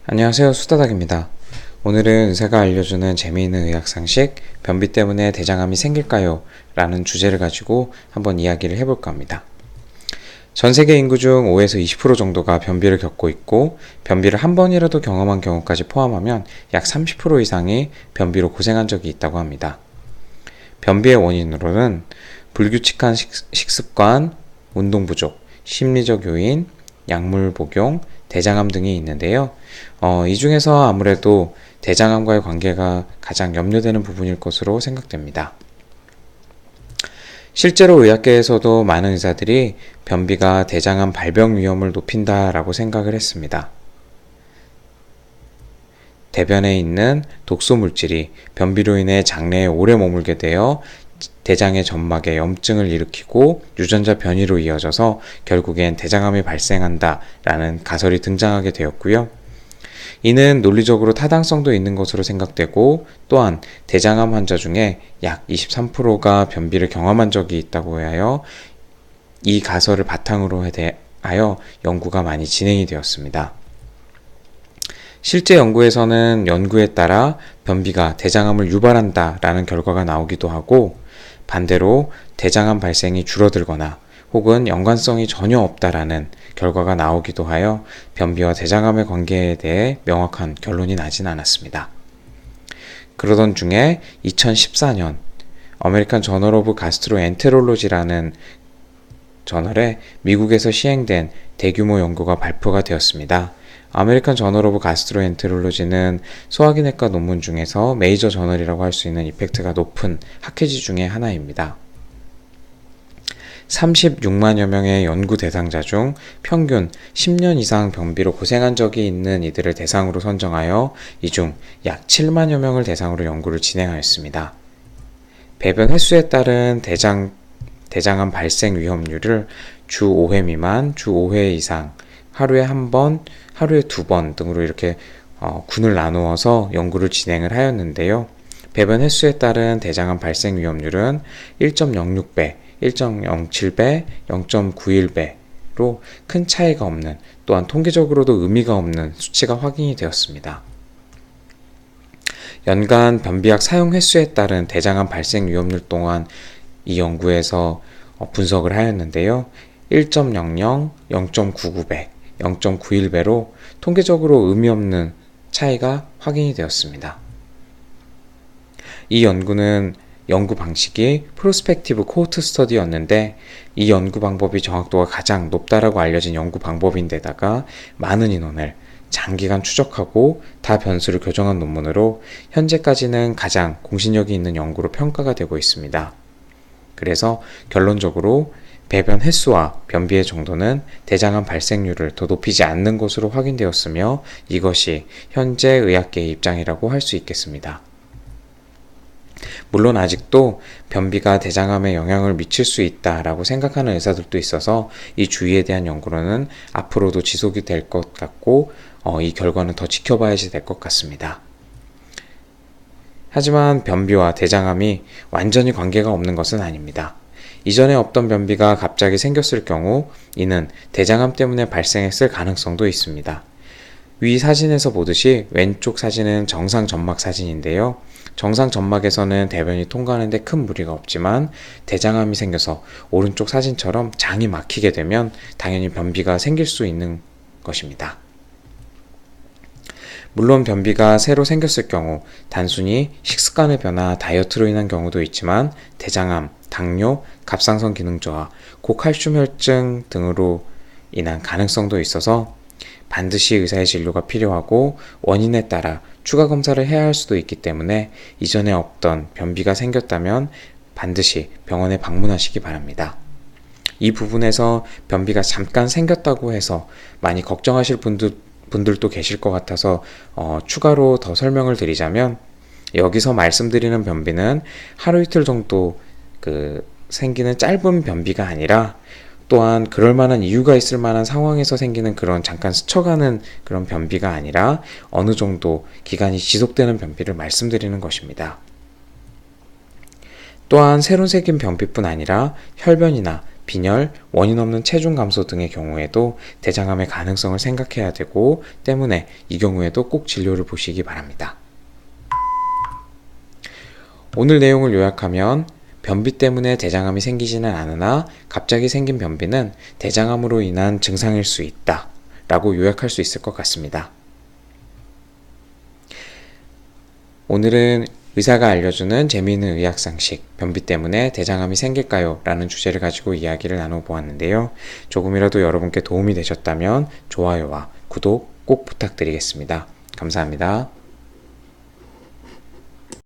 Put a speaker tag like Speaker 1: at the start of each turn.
Speaker 1: 안녕하세요, 수다닥입니다. 오늘은 의사가 알려주는 재미있는 의학상식, 변비 때문에 대장암이 생길까요? 라는 주제를 가지고 한번 이야기를 해볼까 합니다. 전 세계 인구 중 5에서 20% 정도가 변비를 겪고 있고, 변비를 한 번이라도 경험한 경우까지 포함하면 약 30% 이상이 변비로 고생한 적이 있다고 합니다. 변비의 원인으로는 불규칙한 식습관, 운동 부족, 심리적 요인, 약물 복용, 대장암 등이 있는데요. 이 중에서 아무래도 대장암과의 관계가 가장 염려되는 부분일 것으로 생각됩니다. 실제로 의학계에서도 많은 의사들이 변비가 대장암 발병 위험을 높인다라고 생각을 했습니다. 대변에 있는 독소 물질이 변비로 인해 장내에 오래 머물게 되어 대장의 점막에 염증을 일으키고 유전자 변이로 이어져서 결국엔 대장암이 발생한다라는 가설이 등장하게 되었고요. 이는 논리적으로 타당성도 있는 것으로 생각되고, 또한 대장암 환자 중에 약 23%가 변비를 경험한 적이 있다고 하여 이 가설을 바탕으로 하여 연구가 많이 진행이 되었습니다. 실제 연구에서는 연구에 따라 변비가 대장암을 유발한다라는 결과가 나오기도 하고, 반대로 대장암 발생이 줄어들거나 혹은 연관성이 전혀 없다라는 결과가 나오기도 하여 변비와 대장암의 관계에 대해 명확한 결론이 나진 않았습니다. 그러던 중에 2014년 아메리칸 저널 오브 가스트로엔테롤로지라는 저널에 미국에서 시행된 대규모 연구가 발표가 되었습니다. 아메리칸 저널 오브 가스트로엔테롤로지는 소화기내과 논문 중에서 메이저 저널이라고 할 수 있는 이펙트가 높은 학회지 중에 하나입니다. 36만여 명의 연구 대상자 중 평균 10년 이상 변비로 고생한 적이 있는 이들을 대상으로 선정하여 이 중 약 7만여 명을 대상으로 연구를 진행하였습니다. 배변 횟수에 따른 대장암 발생 위험률을 주 5회 미만, 주 5회 이상, 하루에 한 번, 하루에 2번 등으로 이렇게 군을 나누어서 연구를 진행을 하였는데요. 배변 횟수에 따른 대장암 발생 위험률은 1.06배, 1.07배, 0.91배로 큰 차이가 없는, 또한 통계적으로도 의미가 없는 수치가 확인이 되었습니다. 연간 변비약 사용 횟수에 따른 대장암 발생 위험률 또한 이 연구에서 분석을 하였는데요. 1.00, 0.99배, 0.91배로 통계적으로 의미 없는 차이가 확인이 되었습니다. 이 연구는 연구 방식이 프로스펙티브 코호트 스터디였는데, 이 연구 방법이 정확도가 가장 높다라고 알려진 연구 방법인데다가 많은 인원을 장기간 추적하고 다변수를 교정한 논문으로 현재까지는 가장 공신력이 있는 연구로 평가가 되고 있습니다. 그래서 결론적으로 배변 횟수와 변비의 정도는 대장암 발생률을 더 높이지 않는 것으로 확인되었으며, 이것이 현재 의학계의 입장이라고 할 수 있겠습니다. 물론 아직도 변비가 대장암에 영향을 미칠 수 있다라고 생각하는 의사들도 있어서 이 주의에 대한 연구로는 앞으로도 지속이 될 것 같고, 이 결과는 더 지켜봐야지 될 것 같습니다. 하지만 변비와 대장암이 완전히 관계가 없는 것은 아닙니다. 이전에 없던 변비가 갑자기 생겼을 경우 이는 대장암 때문에 발생했을 가능성도 있습니다. 위 사진에서 보듯이 왼쪽 사진은 정상 점막 사진인데요. 정상 점막에서는 대변이 통과하는 데 큰 무리가 없지만 대장암이 생겨서 오른쪽 사진처럼 장이 막히게 되면 당연히 변비가 생길 수 있는 것입니다. 물론 변비가 새로 생겼을 경우 단순히 식습관의 변화, 다이어트로 인한 경우도 있지만 대장암, 당뇨, 갑상선 기능 저하, 고칼슘 혈증 등으로 인한 가능성도 있어서 반드시 의사의 진료가 필요하고, 원인에 따라 추가 검사를 해야 할 수도 있기 때문에 이전에 없던 변비가 생겼다면 반드시 병원에 방문하시기 바랍니다. 이 부분에서 변비가 잠깐 생겼다고 해서 많이 걱정하실 분들도 계실 것 같아서 추가로 더 설명을 드리자면, 여기서 말씀드리는 변비는 하루 이틀 정도 생기는 짧은 변비가 아니라, 또한 그럴 만한 이유가 있을 만한 상황에서 생기는 그런 잠깐 스쳐가는 그런 변비가 아니라 어느 정도 기간이 지속되는 변비를 말씀드리는 것입니다. 또한 새로 생긴 변비뿐 아니라 혈변이나 빈혈, 원인 없는 체중 감소 등의 경우에도 대장암의 가능성을 생각해야 되고 때문에 이 경우에도 꼭 진료를 보시기 바랍니다. 오늘 내용을 요약하면 변비 때문에 대장암이 생기지는 않으나 갑자기 생긴 변비는 대장암으로 인한 증상일 수 있다 라고 요약할 수 있을 것 같습니다. 오늘은 의사가 알려주는 재미있는 의학상식, 변비 때문에 대장암이 생길까요? 라는 주제를 가지고 이야기를 나눠보았는데요. 조금이라도 여러분께 도움이 되셨다면 좋아요와 구독 꼭 부탁드리겠습니다. 감사합니다.